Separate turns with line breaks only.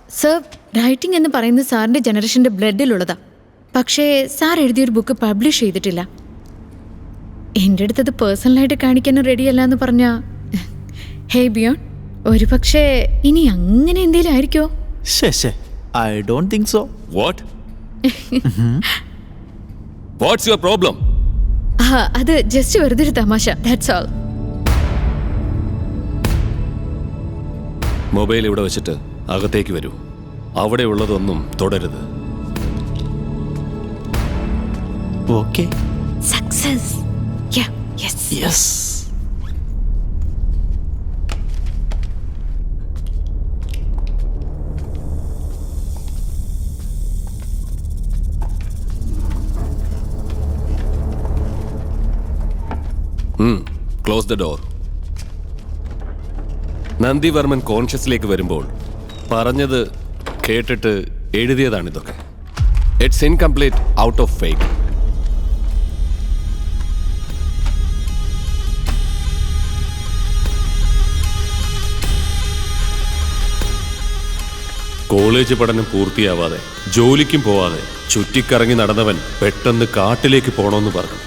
Sir, writing എന്ന് പറയുന്നത് സാറിന്റെ ജനറേഷന്റെ ബ്ലഡിലുള്ളതാ. പക്ഷേ സാർ എഴുതിയൊരു ബുക്ക് പബ്ലിഷ് ചെയ്തിട്ടില്ല. എൻ്റെ അടുത്തത് പേഴ്സണലായിട്ട് കാണിക്കാനും റെഡിയല്ല എന്ന് പറഞ്ഞാ ഹേ ബിയോൺ, ഒരു പക്ഷേ ഇനി അങ്ങനെ എന്തേലും ആയിരിക്കോ?
I don't think so.
What? What's your problem?
അത് ജസ്റ്റ് വെറുതെ ഒരു തമാശ, ദാറ്റ്സ് ഓൾ.
മൊബൈൽ ഇവിടെ വെച്ചിട്ട് അകത്തേക്ക് വരൂ. അവിടെ ഉള്ളതൊന്നും തുടരുത്.
Okay.
Success.
Yes.
Close the door. Nandivarman കോൺഷ്യസിലേക്ക് വരുമ്പോൾ പറഞ്ഞത് കേട്ടിട്ട് എഴുതിയതാണിതൊക്കെ. It's incomplete, out of faith. College പഠനം പൂർത്തിയാവാതെ ജോലിക്കും പോവാതെ ചുറ്റിക്കറങ്ങി നടന്നവൻ പെട്ടെന്ന് കാട്ടിലേക്ക് പോണമെന്ന് പറഞ്ഞു.